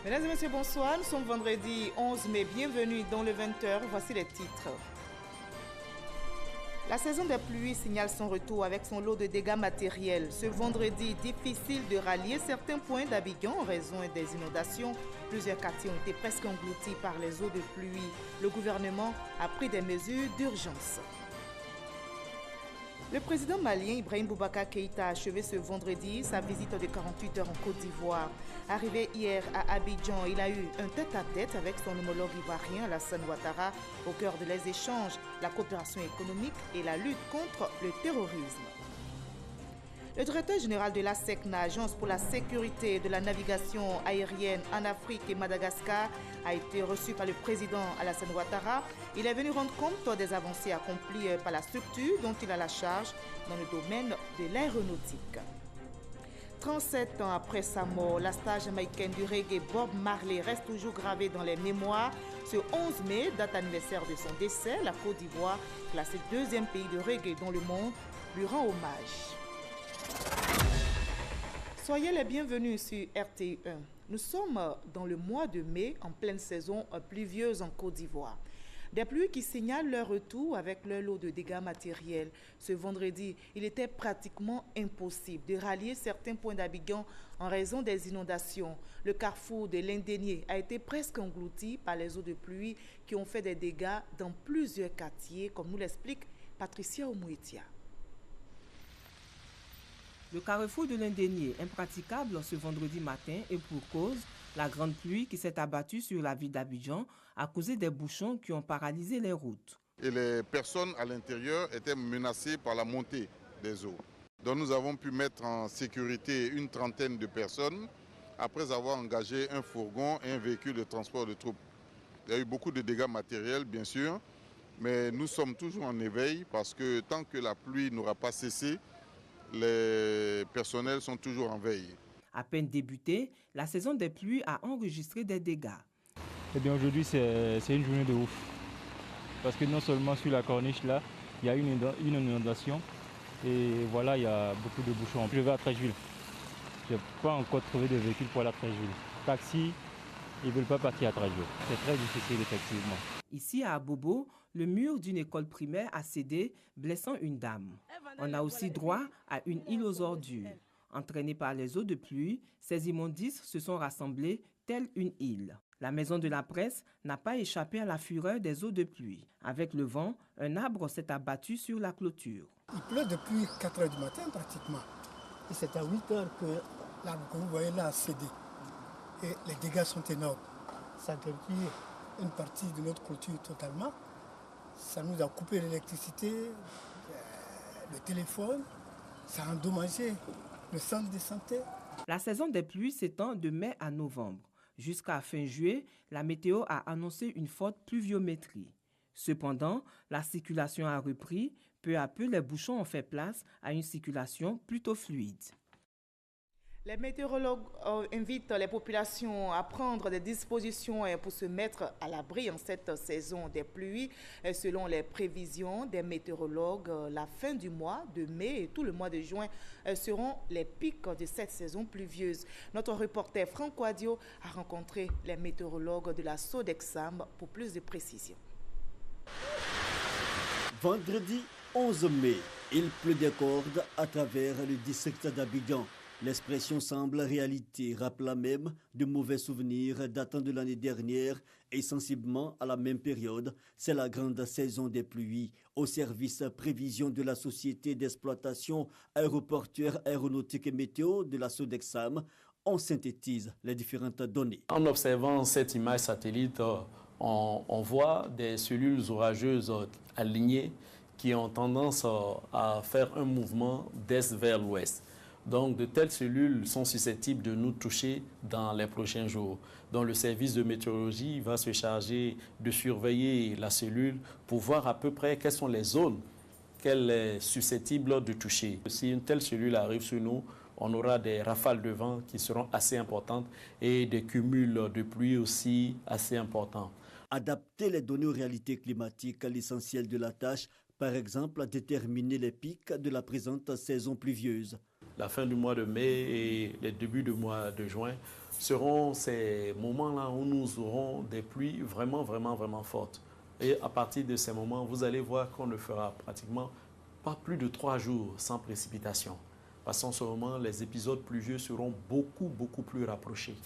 Mesdames et messieurs, bonsoir. Nous sommes vendredi 11 mai. Bienvenue dans le 20h. Voici les titres. La saison des pluies signale son retour avec son lot de dégâts matériels. Ce vendredi, difficile de rallier certains points d'Abidjan en raison des inondations. Plusieurs quartiers ont été presque engloutis par les eaux de pluie. Le gouvernement a pris des mesures d'urgence. Le président malien Ibrahim Boubacar Keïta a achevé ce vendredi sa visite de 48 heures en Côte d'Ivoire. Arrivé hier à Abidjan, il a eu un tête-à-tête avec son homologue ivoirien Alassane Ouattara au cœur de les échanges, la coopération économique et la lutte contre le terrorisme. Le directeur général de la SECNA, Agence pour la sécurité de la navigation aérienne en Afrique et Madagascar, a été reçu par le président Alassane Ouattara. Il est venu rendre compte des avancées accomplies par la structure dont il a la charge dans le domaine de l'aéronautique. 37 ans après sa mort, la star jamaïcaine du reggae Bob Marley reste toujours gravée dans les mémoires. Ce 11 mai, date anniversaire de son décès, la Côte d'Ivoire, classé deuxième pays de reggae dans le monde, lui rend hommage. Soyez les bienvenus sur RTI1. Nous sommes dans le mois de mai, en pleine saison pluvieuse en Côte d'Ivoire. Des pluies qui signalent leur retour avec leur lot de dégâts matériels. Ce vendredi, il était pratiquement impossible de rallier certains points d'Abidjan en raison des inondations. Le carrefour de l'Indénié a été presque englouti par les eaux de pluie qui ont fait des dégâts dans plusieurs quartiers, comme nous l'explique Patricia Omouetia. Le carrefour de l'Indénié, impraticable ce vendredi matin et pour cause, la grande pluie qui s'est abattue sur la ville d'Abidjan a causé des bouchons qui ont paralysé les routes. Et les personnes à l'intérieur étaient menacées par la montée des eaux. Donc nous avons pu mettre en sécurité une trentaine de personnes après avoir engagé un fourgon et un véhicule de transport de troupes. Il y a eu beaucoup de dégâts matériels bien sûr, mais nous sommes toujours en éveil parce que tant que la pluie n'aura pas cessé, les personnels sont toujours en veille. À peine débutée, la saison des pluies a enregistré des dégâts. Eh bien aujourd'hui c'est une journée de ouf. Parce que non seulement sur la corniche là, il y a une inondation et voilà, il y a beaucoup de bouchons. Je vais à Treichville. Je n'ai pas encore trouvé de véhicule pour aller à Treichville. Taxi, ils ne veulent pas partir à Treichville. C'est très difficile effectivement. Ici à Abobo, le mur d'une école primaire a cédé, blessant une dame. On a aussi droit à une île aux ordures. Entraînés par les eaux de pluie, ces immondices se sont rassemblés telle une île. La maison de la presse n'a pas échappé à la fureur des eaux de pluie. Avec le vent, un arbre s'est abattu sur la clôture. Il pleut depuis 4 h du matin pratiquement. Et c'est à 8 h que l'arbre que vous voyez là a cédé. Et les dégâts sont énormes. Ça détruit une partie de notre clôture totalement. Ça nous a coupé l'électricité, le téléphone. Ça a endommagé le centre de santé. La saison des pluies s'étend de mai à novembre. Jusqu'à fin juillet, la météo a annoncé une forte pluviométrie. Cependant, la circulation a repris. Peu à peu, les bouchons ont fait place à une circulation plutôt fluide. Les météorologues invitent les populations à prendre des dispositions pour se mettre à l'abri en cette saison des pluies. Selon les prévisions des météorologues, la fin du mois de mai et tout le mois de juin seront les pics de cette saison pluvieuse. Notre reporter Franco Adio a rencontré les météorologues de la Sodexam pour plus de précisions. Vendredi 11 mai, il pleut des cordes à travers le district d'Abidjan. L'expression semble réalité, rappelant même de mauvais souvenirs datant de l'année dernière et sensiblement à la même période. C'est la grande saison des pluies. Au service prévision de la Société d'exploitation aéroportuaire, aéronautique et météo de la Sodexam, on synthétise les différentes données. En observant cette image satellite, on voit des cellules orageuses alignées qui ont tendance à faire un mouvement d'est vers l'ouest. Donc, de telles cellules sont susceptibles de nous toucher dans les prochains jours. Donc, le service de météorologie va se charger de surveiller la cellule pour voir à peu près quelles sont les zones qu'elle est susceptible de toucher. Si une telle cellule arrive sur nous, on aura des rafales de vent qui seront assez importantes et des cumuls de pluie aussi assez importants. Adapter les données aux réalités climatiques, l'essentiel de la tâche, par exemple, à déterminer les pics de la présente saison pluvieuse. la fin du mois de mai et les débuts du mois de juin seront ces moments-là où nous aurons des pluies vraiment, vraiment, vraiment fortes. Et à partir de ces moments, vous allez voir qu'on ne fera pratiquement pas plus de 3 jours sans précipitation. Parce qu'en ce moment, les épisodes pluvieux seront beaucoup, beaucoup plus rapprochés.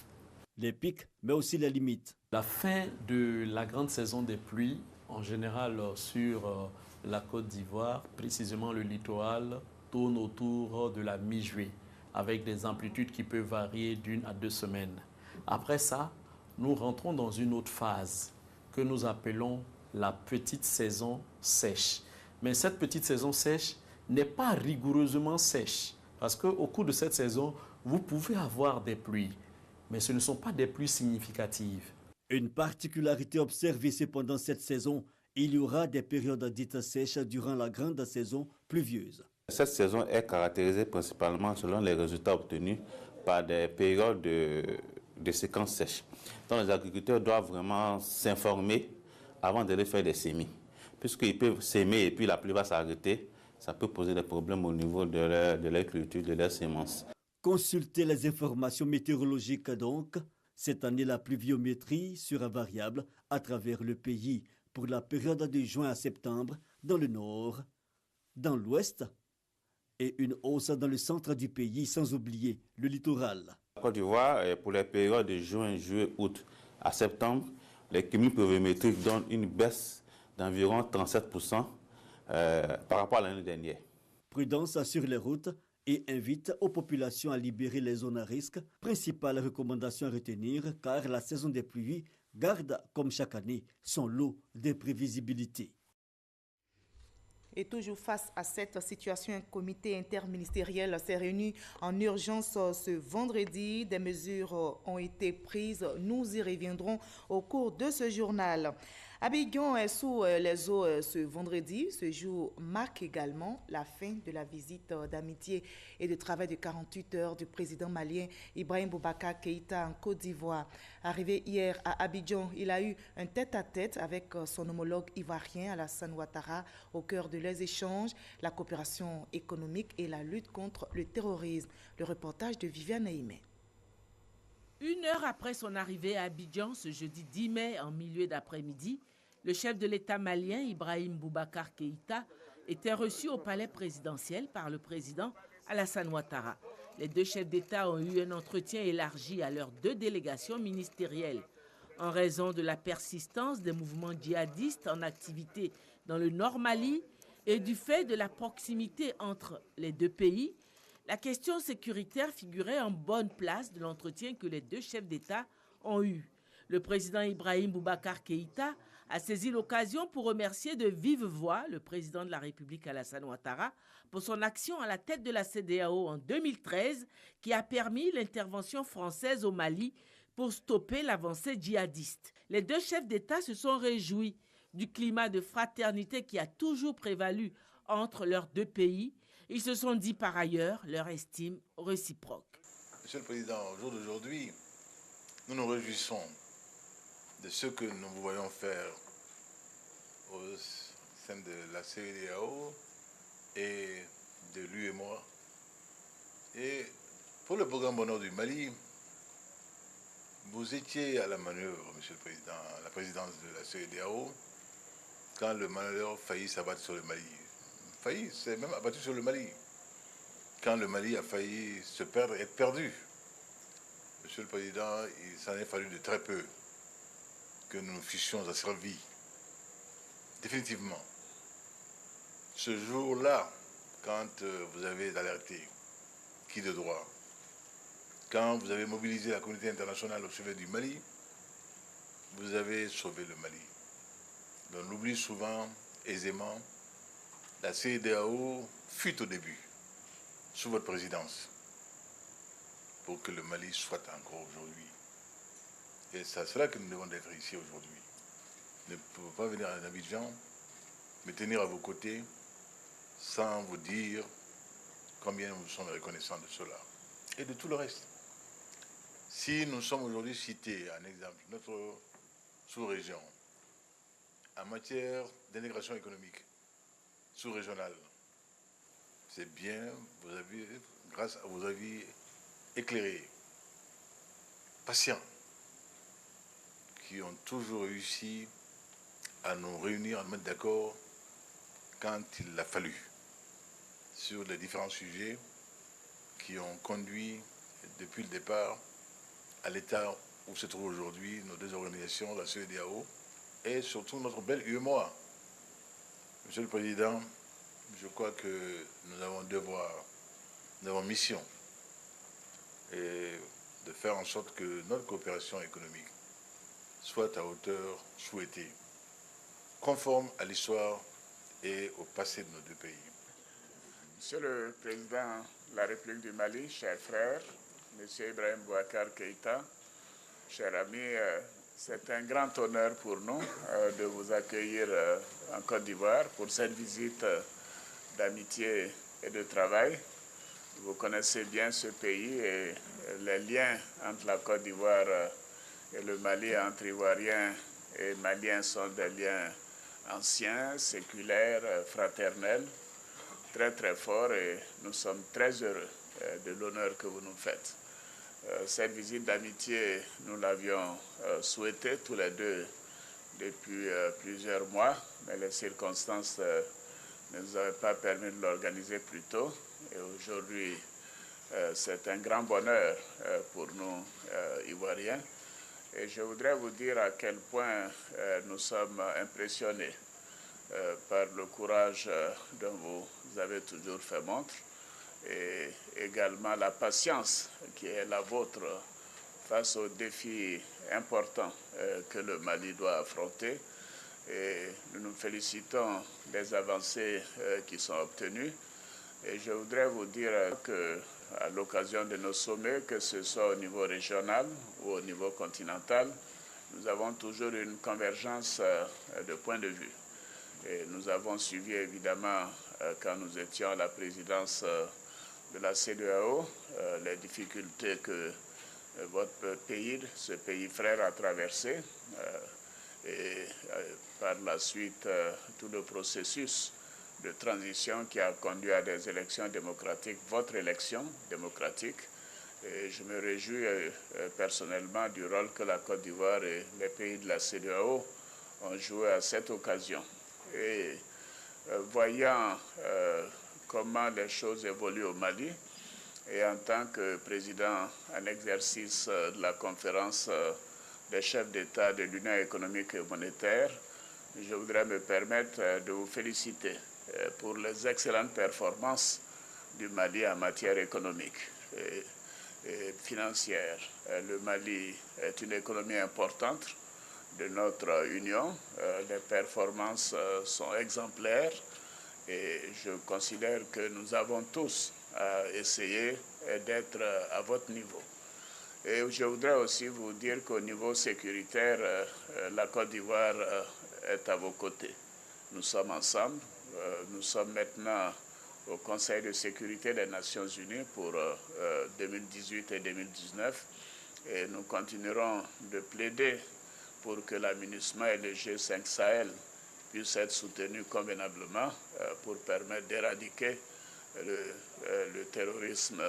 Les pics, mais aussi les limites. La fin de la grande saison des pluies, en général sur la Côte d'Ivoire, précisément le littoral, tourne autour de la mi-juillet, avec des amplitudes qui peuvent varier d'1 à 2 semaines. Après ça, nous rentrons dans une autre phase que nous appelons la petite saison sèche. Mais cette petite saison sèche n'est pas rigoureusement sèche, parce qu'au cours de cette saison, vous pouvez avoir des pluies, mais ce ne sont pas des pluies significatives. Une particularité observée cependant cette saison, il y aura des périodes dites sèches durant la grande saison pluvieuse. Cette saison est caractérisée principalement selon les résultats obtenus par des périodes de séquences sèches. Donc les agriculteurs doivent vraiment s'informer avant d'aller faire des semis. Puisqu'ils peuvent s'aimer et puis la pluie va s'arrêter, ça peut poser des problèmes au niveau de leur culture, de leurs semences. Consultez les informations météorologiques donc. Cette année, la pluviométrie sera variable à travers le pays pour la période de juin à septembre dans le nord, dans l'ouest et une hausse dans le centre du pays, sans oublier le littoral. En Côte d'Ivoire, pour les périodes de juin, juillet, août à septembre, les cumuls pluviométriques donnent une baisse d'environ 37% par rapport à l'année dernière. Prudence sur les routes et invite aux populations à libérer les zones à risque. Principale recommandation à retenir car la saison des pluies garde, comme chaque année, son lot d'imprévisibilité. Et toujours face à cette situation, un comité interministériel s'est réuni en urgence ce vendredi. Des mesures ont été prises. Nous y reviendrons au cours de ce journal. Abidjan est sous les eaux ce vendredi. Ce jour marque également la fin de la visite d'amitié et de travail de 48 heures du président malien Ibrahim Boubacar Keïta en Côte d'Ivoire. Arrivé hier à Abidjan, il a eu un tête-à-tête avec son homologue ivoirien Alassane Ouattara au cœur de les échanges, la coopération économique et la lutte contre le terrorisme. Le reportage de Viviane Aimé. 1 heure après son arrivée à Abidjan, ce jeudi 10 mai, en milieu d'après-midi, le chef de l'État malien, Ibrahim Boubacar Keïta, était reçu au palais présidentiel par le président Alassane Ouattara. Les 2 chefs d'État ont eu un entretien élargi à leurs 2 délégations ministérielles. En raison de la persistance des mouvements djihadistes en activité dans le Nord Mali et du fait de la proximité entre les 2 pays, la question sécuritaire figurait en bonne place de l'entretien que les 2 chefs d'État ont eu. Le président Ibrahim Boubacar Keïta a saisi l'occasion pour remercier de vive voix le président de la République Alassane Ouattara pour son action à la tête de la CEDEAO en 2013 qui a permis l'intervention française au Mali pour stopper l'avancée djihadiste. Les 2 chefs d'État se sont réjouis du climat de fraternité qui a toujours prévalu entre leurs 2 pays. Ils se sont dit par ailleurs leur estime réciproque. Monsieur le Président, au jour d'aujourd'hui, nous nous réjouissons de ce que nous voyons faire au sein de la CEDEAO et de l'UEMOA. Et pour le programme Bonheur du Mali, vous étiez à la manœuvre, Monsieur le Président, à la présidence de la CEDEAO, quand le malheur faillit s'abattre sur le Mali. Failli, c'est même abattu sur le Mali. Quand le Mali a failli se perdre, être perdu. Monsieur le Président, il s'en est fallu de très peu que nous nous fussions asservis. Définitivement. Ce jour-là, quand vous avez alerté qui de droit, quand vous avez mobilisé la communauté internationale au chevet du Mali, vous avez sauvé le Mali. On l'oublie souvent, aisément. La CEDEAO fut au début, sous votre présidence, pour que le Mali soit encore aujourd'hui. Et c'est à cela que nous devons être ici aujourd'hui. Ne pouvons pas venir à Abidjan, me tenir à vos côtés, sans vous dire combien nous sommes reconnaissants de cela. Et de tout le reste. Si nous sommes aujourd'hui cités, un exemple, notre sous-région, en matière d'intégration économique, sous-régionale, c'est bien, grâce à vos avis éclairés, patients, qui ont toujours réussi à nous réunir, à nous mettre d'accord quand il l'a fallu sur les différents sujets qui ont conduit depuis le départ à l'état où se trouvent aujourd'hui nos deux organisations, la CEDEAO et surtout notre belle UEMOA. Monsieur le Président, je crois que nous avons devoir, nous avons mission et de faire en sorte que notre coopération économique soit à hauteur souhaitée, conforme à l'histoire et au passé de nos deux pays. Monsieur le Président de la République du Mali, chers frères, Monsieur Ibrahim Boubacar Keïta, chers amis, c'est un grand honneur pour nous de vous accueillir en Côte d'Ivoire pour cette visite d'amitié et de travail. Vous connaissez bien ce pays et les liens entre la Côte d'Ivoire et le Mali, entre Ivoiriens et Maliens, sont des liens anciens, séculaires, fraternels, très très forts, et nous sommes très heureux de l'honneur que vous nous faites. Cette visite d'amitié, nous l'avions souhaitée tous les deux depuis plusieurs mois, mais les circonstances ne nous avaient pas permis de l'organiser plus tôt. Et aujourd'hui, c'est un grand bonheur pour nous, Ivoiriens. Et je voudrais vous dire à quel point nous sommes impressionnés par le courage dont vous avez toujours fait montre, et également la patience qui est la vôtre face aux défis importants que le Mali doit affronter. Et nous nous félicitons des avancées qui sont obtenues. Et je voudrais vous dire qu'à l'occasion de nos sommets, que ce soit au niveau régional ou au niveau continental, nous avons toujours une convergence de points de vue. Et nous avons suivi évidemment, quand nous étions à la présidence de la CEDEAO, les difficultés que votre pays, ce pays frère, a traversées, et par la suite tout le processus de transition qui a conduit à des élections démocratiques, votre élection démocratique. Et je me réjouis personnellement du rôle que la Côte d'Ivoire et les pays de la CEDEAO ont joué à cette occasion. Et voyant comment les choses évoluent au Mali, et en tant que président en exercice de la conférence des chefs d'État de l'Union économique et monétaire, je voudrais me permettre de vous féliciter pour les excellentes performances du Mali en matière économique et financière. Le Mali est une économie importante de notre Union. Les performances sont exemplaires et je considère que nous avons tous essayé d'être à votre niveau. Et je voudrais aussi vous dire qu'au niveau sécuritaire, la Côte d'Ivoire est à vos côtés. Nous sommes ensemble. Nous sommes maintenant au Conseil de sécurité des Nations Unies pour 2018 et 2019. Et nous continuerons de plaider pour que la MINUSMA et le G5 Sahel puissent être soutenus convenablement pour permettre d'éradiquer le terrorisme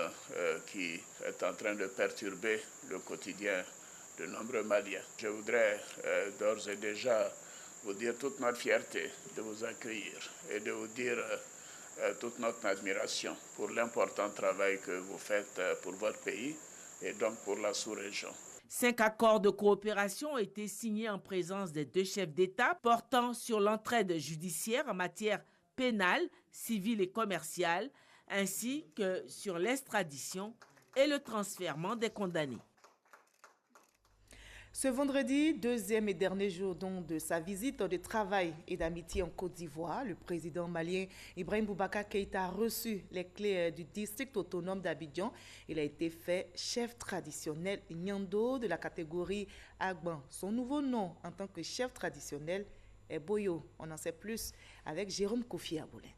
qui est en train de perturber le quotidien de nombreux Maliens. Je voudrais d'ores et déjà vous dire toute notre fierté de vous accueillir et de vous dire toute notre admiration pour l'important travail que vous faites pour votre pays et donc pour la sous-région. 5 accords de coopération ont été signés en présence des deux chefs d'État portant sur l'entraide judiciaire en matière pénale, civile et commerciale, ainsi que sur l'extradition et le transfèrement des condamnés. Ce vendredi, deuxième et dernier jour donc de sa visite de travail et d'amitié en Côte d'Ivoire, le président malien Ibrahim Boubacar Keïta a reçu les clés du district autonome d'Abidjan. Il a été fait chef traditionnel Nyando de la catégorie Agban. Son nouveau nom en tant que chef traditionnel est Boyo. On en sait plus avec Jérôme Kofi Aboulin.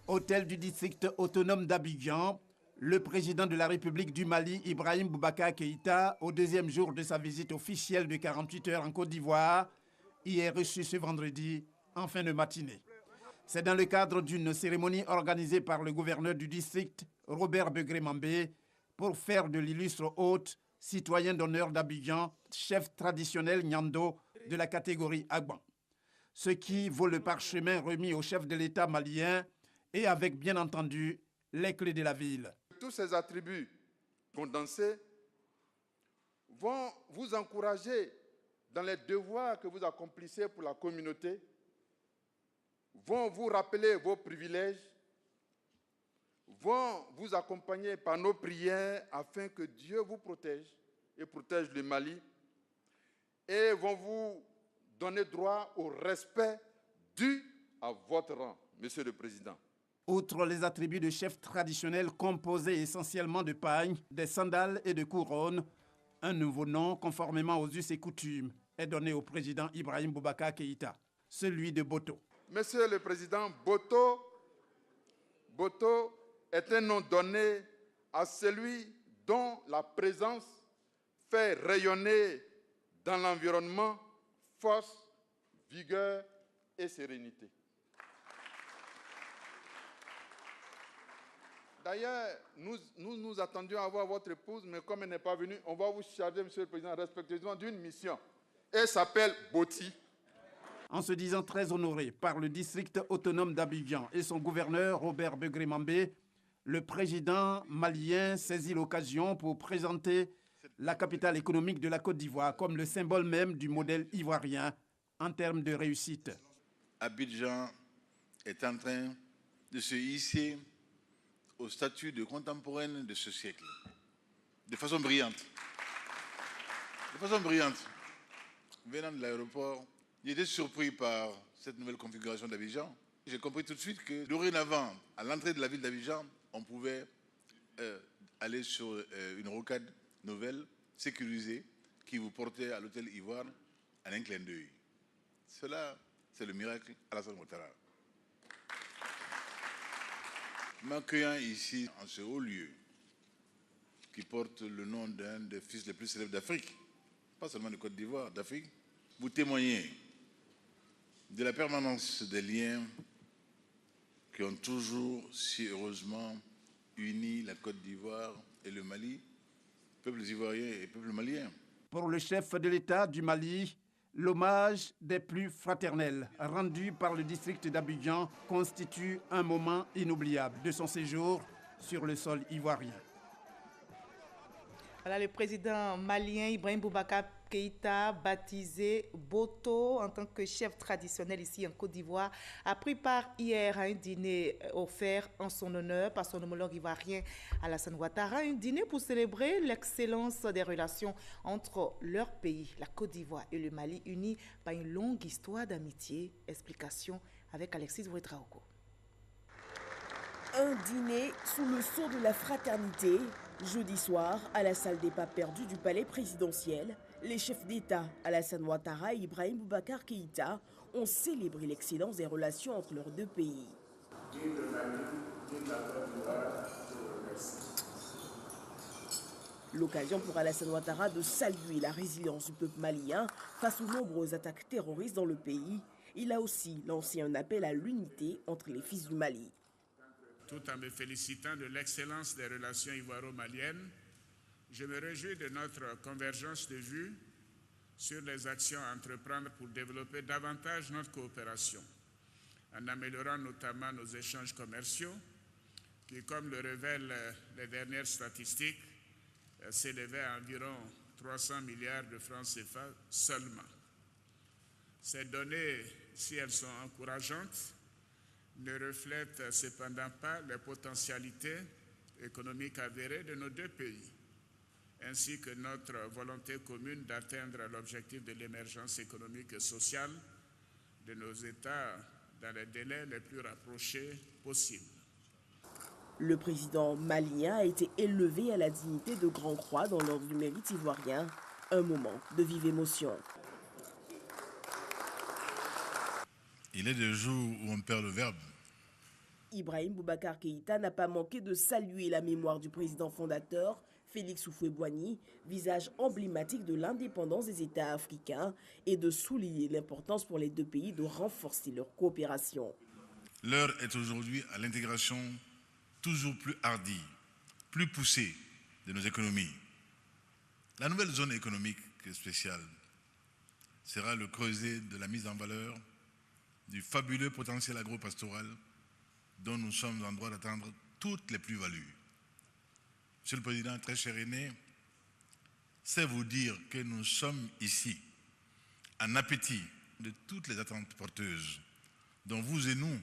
Hôtel du district autonome d'Abidjan, le président de la République du Mali, Ibrahim Boubacar Keïta, au deuxième jour de sa visite officielle de 48 heures en Côte d'Ivoire, y est reçu ce vendredi en fin de matinée. C'est dans le cadre d'une cérémonie organisée par le gouverneur du district, Robert Begré-Mambé, pour faire de l'illustre hôte, citoyen d'honneur d'Abidjan, chef traditionnel Nyando de la catégorie Agban. Ce qui vaut le parchemin remis au chef de l'État malien et avec, bien entendu, les clés de la ville. Tous ces attributs condensés vont vous encourager dans les devoirs que vous accomplissez pour la communauté, vont vous rappeler vos privilèges, vont vous accompagner par nos prières afin que Dieu vous protège et protège le Mali, et vont vous donner droit au respect dû à votre rang, Monsieur le Président. Outre les attributs de chef traditionnel composés essentiellement de pagnes, des sandales et de couronnes, un nouveau nom, conformément aux us et coutumes, est donné au président Ibrahim Boubacar Keïta, celui de Boto. Monsieur le Président, Boto est un nom donné à celui dont la présence fait rayonner dans l'environnement force, vigueur et sérénité. D'ailleurs, nous attendions à voir votre épouse, mais comme elle n'est pas venue, on va vous charger, Monsieur le Président, respectueusement d'une mission. Elle s'appelle Boti. En se disant très honoré par le district autonome d'Abidjan et son gouverneur Robert Begré-Mambé, le président malien saisit l'occasion pour présenter la capitale économique de la Côte d'Ivoire comme le symbole même du modèle ivoirien en termes de réussite. Abidjan est en train de se hisser au statut de contemporaine de ce siècle, de façon brillante. De façon brillante. Venant de l'aéroport, j'étais surpris par cette nouvelle configuration d'Abidjan. J'ai compris tout de suite que dorénavant, à l'entrée de la ville d'Abidjan, on pouvait aller sur une rocade nouvelle, sécurisée, qui vous portait à l'hôtel Ivoire en un clin d'œil. Cela, c'est le miracle Alassane Ouattara. M'accueillant ici, en ce haut lieu, qui porte le nom d'un des fils les plus célèbres d'Afrique, pas seulement de Côte d'Ivoire, d'Afrique, vous témoignez de la permanence des liens qui ont toujours si heureusement uni la Côte d'Ivoire et le Mali, peuples ivoiriens et peuples maliens. Pour le chef de l'État du Mali, l'hommage des plus fraternels rendu par le district d'Abidjan constitue un moment inoubliable de son séjour sur le sol ivoirien. Voilà le président malien Ibrahim Boubacar Keïta, baptisé Boto en tant que chef traditionnel ici en Côte d'Ivoire, a pris part hier à un dîner offert en son honneur par son homologue ivoirien Alassane Ouattara, un dîner pour célébrer l'excellence des relations entre leur pays, la Côte d'Ivoire et le Mali, unis par une longue histoire d'amitié. Explication avec Alexis Ouedraogo. Un dîner sous le sceau de la fraternité. Jeudi soir, à la salle des pas perdus du palais présidentiel, les chefs d'État Alassane Ouattara et Ibrahim Boubacar Keïta ont célébré l'excellence des relations entre leurs deux pays. L'occasion pour Alassane Ouattara de saluer la résilience du peuple malien face aux nombreuses attaques terroristes dans le pays. Il a aussi lancé un appel à l'unité entre les fils du Mali. Tout en me félicitant de l'excellence des relations ivoiro-maliennes, je me réjouis de notre convergence de vues sur les actions à entreprendre pour développer davantage notre coopération, en améliorant notamment nos échanges commerciaux, qui, comme le révèlent les dernières statistiques, s'élevaient à environ 300 milliards de francs CFA seulement. Ces données, si elles sont encourageantes, ne reflètent cependant pas les potentialités économiques avérées de nos deux pays, ainsi que notre volonté commune d'atteindre l'objectif de l'émergence économique et sociale de nos États dans les délais les plus rapprochés possibles. Le président malien a été élevé à la dignité de Grand Croix dans l'ordre du mérite ivoirien, un moment de vive émotion. Il est des jours où on perd le verbe. Ibrahim Boubacar Keïta n'a pas manqué de saluer la mémoire du président fondateur, Félix Houphouët-Boigny, visage emblématique de l'indépendance des États africains, et de souligner l'importance pour les deux pays de renforcer leur coopération. L'heure est aujourd'hui à l'intégration toujours plus hardie, plus poussée de nos économies. La nouvelle zone économique spéciale sera le creuset de la mise en valeur du fabuleux potentiel agro-pastoral dont nous sommes en droit d'attendre toutes les plus-values. Monsieur le Président, très cher aîné, c'est vous dire que nous sommes ici en appétit de toutes les attentes porteuses dont vous et nous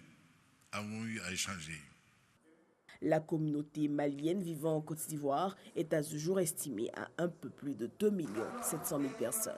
avons eu à échanger. La communauté malienne vivant en Côte d'Ivoire est à ce jour estimée à un peu plus de 2 700 000 personnes.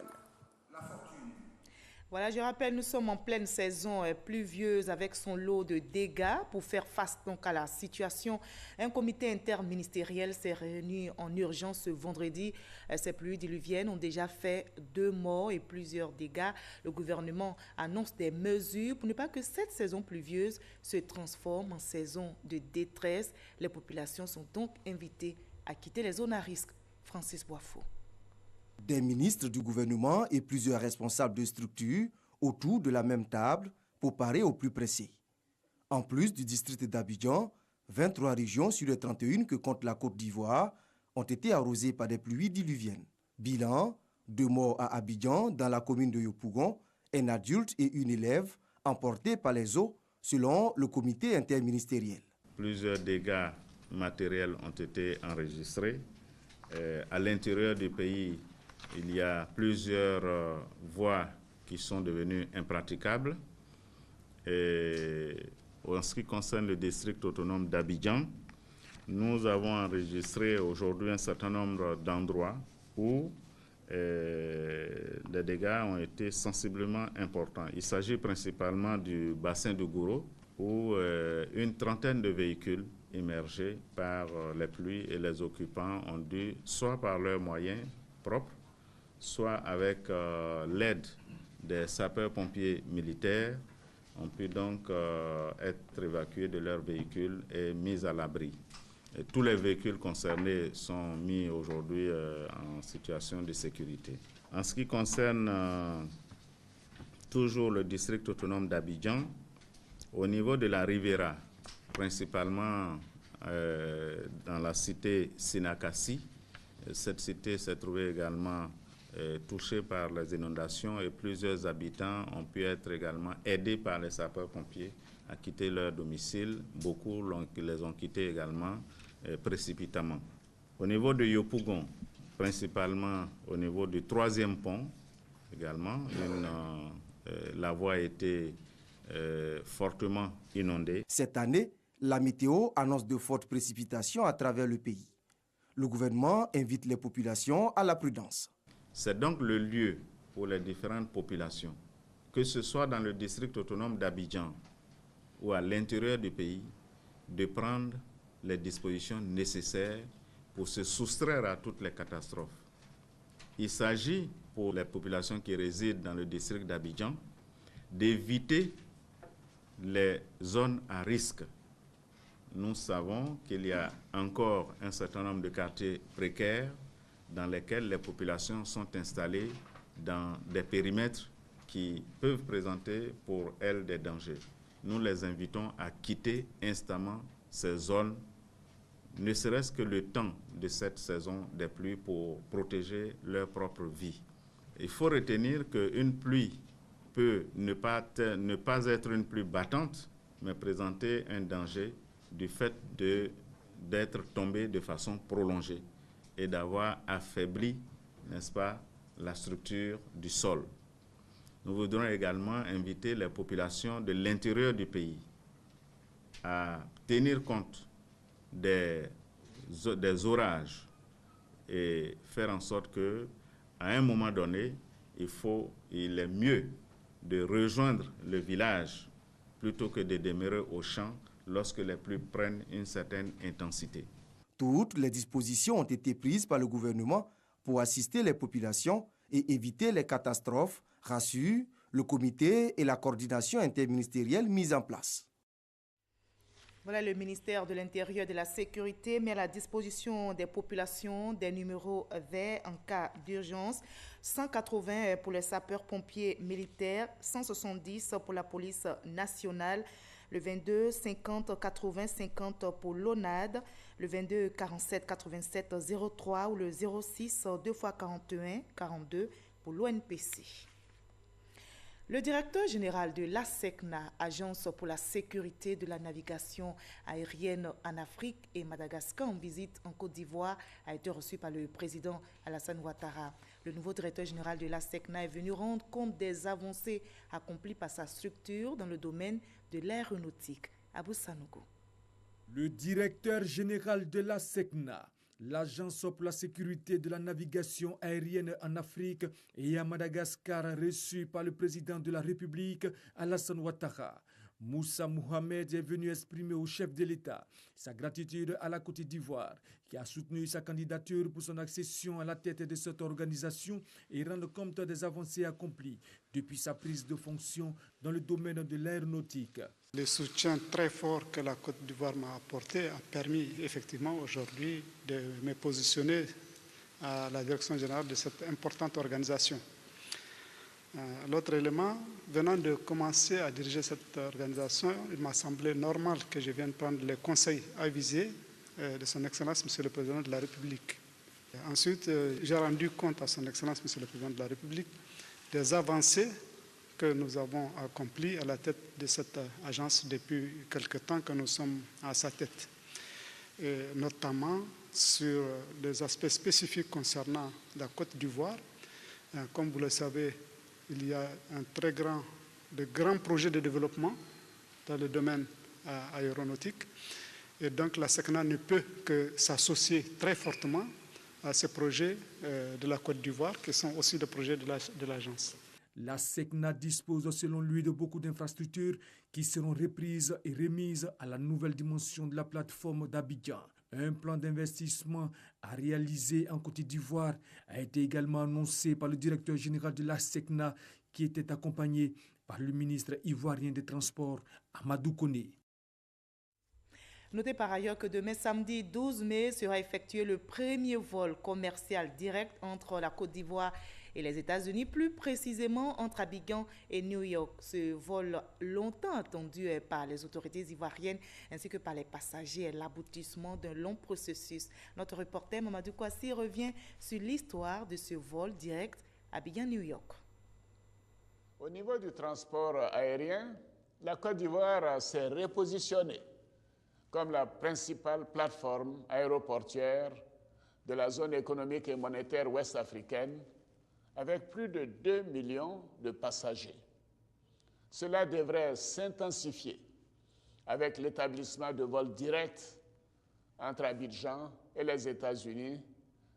Voilà, je rappelle, nous sommes en pleine saison pluvieuse avec son lot de dégâts. Pour faire face donc à la situation, un comité interministériel s'est réuni en urgence ce vendredi. Ces pluies diluviennes ont déjà fait 2 morts et plusieurs dégâts. Le gouvernement annonce des mesures pour ne pas que cette saison pluvieuse se transforme en saison de détresse. Les populations sont donc invitées à quitter les zones à risque. Francis Boifo. Des ministres du gouvernement et plusieurs responsables de structures autour de la même table pour parer au plus pressé. En plus du district d'Abidjan, 23 régions sur les 31 que compte la Côte d'Ivoire ont été arrosées par des pluies diluviennes. Bilan, 2 morts à Abidjan dans la commune de Yopougon, un adulte et une élève emportés par les eaux selon le comité interministériel. Plusieurs dégâts matériels ont été enregistrés. À l'intérieur du pays, il y a plusieurs voies qui sont devenues impraticables. Et en ce qui concerne le district autonome d'Abidjan, nous avons enregistré aujourd'hui un certain nombre d'endroits où les dégâts ont été sensiblement importants. Il s'agit principalement du bassin de Gouro, où une trentaine de véhicules immergés par les pluies et les occupants ont dû, soit par leurs moyens propres, soit avec l'aide des sapeurs-pompiers militaires, ont pu donc être évacués de leurs véhicules et mis à l'abri. Tous les véhicules concernés sont mis aujourd'hui en situation de sécurité. En ce qui concerne toujours le district autonome d'Abidjan, au niveau de la Rivera, principalement dans la cité Sinakassi, cette cité s'est trouvée également touchés par les inondations et plusieurs habitants ont pu être également aidés par les sapeurs-pompiers à quitter leur domicile. Beaucoup les ont quittés également précipitamment. Au niveau de Yopougon, principalement au niveau du 3e pont, également, la voie a été fortement inondée. Cette année, la météo annonce de fortes précipitations à travers le pays. Le gouvernement invite les populations à la prudence. C'est donc le lieu pour les différentes populations, que ce soit dans le district autonome d'Abidjan ou à l'intérieur du pays, de prendre les dispositions nécessaires pour se soustraire à toutes les catastrophes. Il s'agit pour les populations qui résident dans le district d'Abidjan d'éviter les zones à risque. Nous savons qu'il y a encore un certain nombre de quartiers précaires dans lesquels les populations sont installées dans des périmètres qui peuvent présenter pour elles des dangers. Nous les invitons à quitter instamment ces zones, ne serait-ce que le temps de cette saison des pluies pour protéger leur propre vie. Il faut retenir qu'une pluie peut ne pas être une pluie battante, mais présenter un danger du fait d'être tombée de façon prolongée et d'avoir affaibli, n'est-ce pas, la structure du sol. Nous voudrons également inviter les populations de l'intérieur du pays à tenir compte des orages et faire en sorte que, à un moment donné, il est mieux de rejoindre le village plutôt que de demeurer au champ lorsque les pluies prennent une certaine intensité. Toutes les dispositions ont été prises par le gouvernement pour assister les populations et éviter les catastrophes, rassure le comité et la coordination interministérielle mise en place. Voilà, le ministère de l'Intérieur et de la Sécurité met à la disposition des populations des numéros verts en cas d'urgence, 180 pour les sapeurs-pompiers militaires, 170 pour la police nationale. le 22 50 80 50 pour l'ONAD, le 22 47 87 03 ou le 06 2 x 41 42 pour l'ONPC. Le directeur général de l'ASECNA, Agence pour la sécurité de la navigation aérienne en Afrique et Madagascar, en visite en Côte d'Ivoire, a été reçu par le président Alassane Ouattara. Le nouveau directeur général de l'ASECNA est venu rendre compte des avancées accomplies par sa structure dans le domaine de l'aéronautique. Abou Sanogo. Le directeur général de l'ASECNA, l'Agence pour la sécurité de la navigation aérienne en Afrique et à Madagascar, reçu par le président de la République, Alassane Ouattara. Moussa Mohamed est venu exprimer au chef de l'État sa gratitude à la Côte d'Ivoire, qui a soutenu sa candidature pour son accession à la tête de cette organisation et rendre compte des avancées accomplies depuis sa prise de fonction dans le domaine de l'aéronautique. Le soutien très fort que la Côte d'Ivoire m'a apporté a permis effectivement aujourd'hui de me positionner à la direction générale de cette importante organisation. L'autre élément, venant de commencer à diriger cette organisation, il m'a semblé normal que je vienne prendre les conseils avisés de son Excellence, Monsieur le Président de la République. Ensuite, j'ai rendu compte à son Excellence, Monsieur le Président de la République, des avancées que nous avons accomplies à la tête de cette agence depuis quelque temps que nous sommes à sa tête, et notamment sur les aspects spécifiques concernant la Côte d'Ivoire. Comme vous le savez, il y a de grands projets de développement dans le domaine aéronautique. Et donc la SECNA ne peut que s'associer très fortement à ces projets de la Côte d'Ivoire, qui sont aussi des projets de l'agence. La SECNA dispose selon lui de beaucoup d'infrastructures qui seront reprises et remises à la nouvelle dimension de la plateforme d'Abidjan. Un plan d'investissement à réaliser en Côte d'Ivoire a été également annoncé par le directeur général de la SECNA, qui était accompagné par le ministre ivoirien des Transports, Amadou Koné. Notez par ailleurs que demain, samedi 12 mai, sera effectué le premier vol commercial direct entre la Côte d'Ivoire et les États-Unis, plus précisément entre Abidjan et New York. Ce vol longtemps attendu par les autorités ivoiriennes ainsi que par les passagers est l'aboutissement d'un long processus. Notre reporter Mamadou Kouassi revient sur l'histoire de ce vol direct Abidjan-New York. Au niveau du transport aérien, la Côte d'Ivoire s'est repositionnée comme la principale plateforme aéroportuaire de la zone économique et monétaire ouest-africaine, avec plus de 2 millions de passagers. Cela devrait s'intensifier avec l'établissement de vols directs entre Abidjan et les États-Unis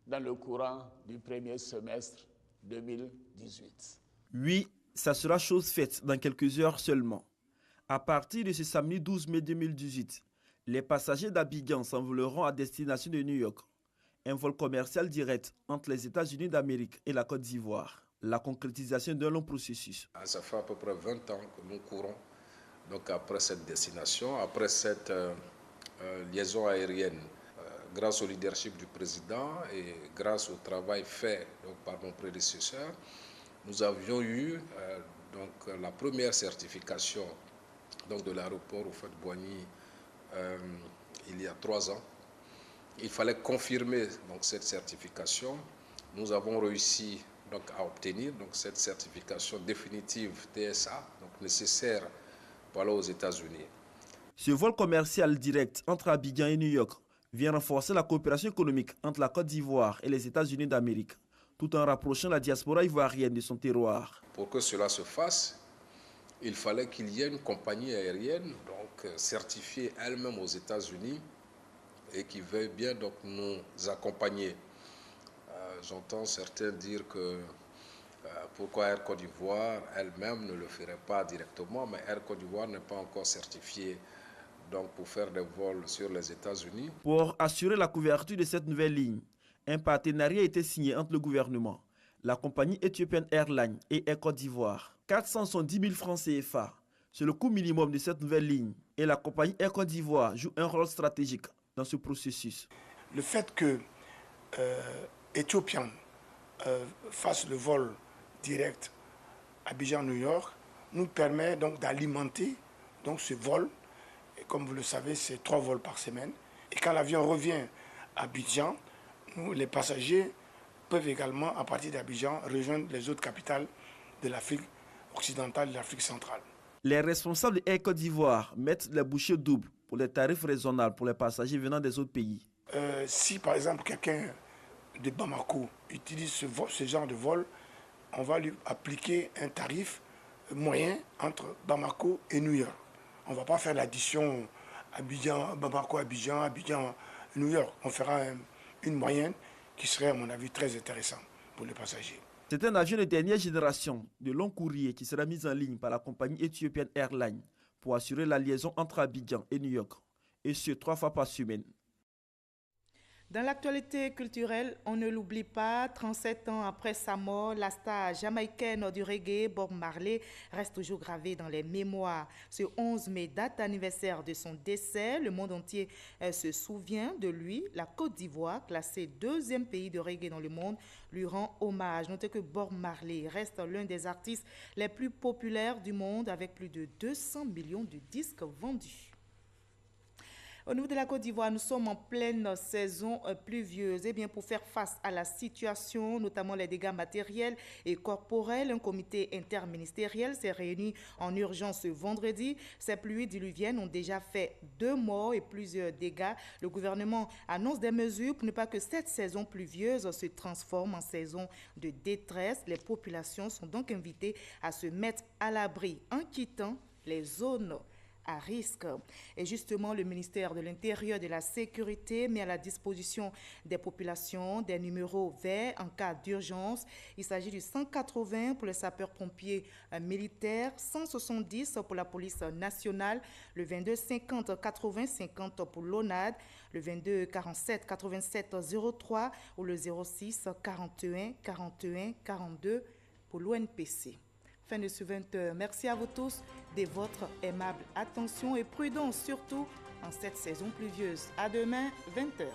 dans le courant du premier semestre 2018. Oui, ça sera chose faite dans quelques heures seulement. À partir de ce samedi 12 mai 2018, les passagers d'Abidjan s'envoleront à destination de New York. Un vol commercial direct entre les États-Unis d'Amérique et la Côte d'Ivoire. La concrétisation d'un long processus. Ça fait à peu près 20 ans que nous courons donc après cette destination, après cette liaison aérienne. Grâce au leadership du président et grâce au travail fait donc, par mon prédécesseur, nous avions eu donc, la première certification donc, de l'aéroport Houphouët-Boigny il y a 3 ans. Il fallait confirmer donc, cette certification. Nous avons réussi donc, à obtenir donc, cette certification définitive TSA, donc nécessaire pour aller aux États-Unis. Ce vol commercial direct entre Abidjan et New York vient renforcer la coopération économique entre la Côte d'Ivoire et les États-Unis d'Amérique, tout en rapprochant la diaspora ivoirienne de son terroir. Pour que cela se fasse, il fallait qu'il y ait une compagnie aérienne donc, certifiée elle-même aux États-Unis et qui veuille bien donc, nous accompagner. J'entends certains dire que pourquoi Air Côte d'Ivoire elle-même ne le ferait pas directement, mais Air Côte d'Ivoire n'est pas encore certifiée donc, pour faire des vols sur les États-Unis. Pour assurer la couverture de cette nouvelle ligne, un partenariat a été signé entre le gouvernement, la compagnie Ethiopian Airlines et Air Côte d'Ivoire. 470 000 francs CFA, c'est le coût minimum de cette nouvelle ligne, et la compagnie Air Côte d'Ivoire joue un rôle stratégique dans ce processus. Le fait que Ethiopian fasse le vol direct Abidjan-New York nous permet donc d'alimenter donc ce vol Et comme vous le savez, c'est 3 vols par semaine. Et quand l'avion revient à Abidjan, nous, les passagers peuvent également, à partir d'Abidjan, rejoindre les autres capitales de l'Afrique occidentale et de l'Afrique centrale. Les responsables de Air Côte d'Ivoire mettent les bouchées doubles pour les tarifs raisonnables pour les passagers venant des autres pays. Si par exemple quelqu'un de Bamako utilise ce genre de vol, on va lui appliquer un tarif moyen entre Bamako et New York. On ne va pas faire l'addition Abidjan, Bamako, Abidjan, Abidjan, New York. On fera une moyenne qui serait, à mon avis, très intéressante pour les passagers. C'est un avion de dernière génération de long courrier qui sera mis en ligne par la compagnie Ethiopian Airlines pour assurer la liaison entre Abidjan et New York, et ce 3 fois par semaine. Dans l'actualité culturelle, on ne l'oublie pas, 37 ans après sa mort, la star jamaïcaine du reggae, Bob Marley, reste toujours gravée dans les mémoires. Ce 11 mai, date anniversaire de son décès, le monde entier se souvient de lui. La Côte d'Ivoire, classée 2e pays de reggae dans le monde, lui rend hommage. Notez que Bob Marley reste l'un des artistes les plus populaires du monde avec plus de 200 millions de disques vendus. Au niveau de la Côte d'Ivoire, nous sommes en pleine saison pluvieuse. Et bien, pour faire face à la situation, notamment les dégâts matériels et corporels, un comité interministériel s'est réuni en urgence ce vendredi. Ces pluies diluviennes ont déjà fait 2 morts et plusieurs dégâts. Le gouvernement annonce des mesures pour ne pas que cette saison pluvieuse se transforme en saison de détresse. Les populations sont donc invitées à se mettre à l'abri en quittant les zones à risque. Et justement, le ministère de l'Intérieur et de la Sécurité met à la disposition des populations des numéros verts en cas d'urgence. Il s'agit du 180 pour les sapeurs-pompiers militaires, 170 pour la police nationale, le 22 50 80 50 pour l'ONAD, le 22 47 87 03 ou le 06 41 41 42 pour l'ONPC. Fin de ce 20h. Merci à vous tous de votre aimable attention et prudence, surtout en cette saison pluvieuse. À demain, 20h.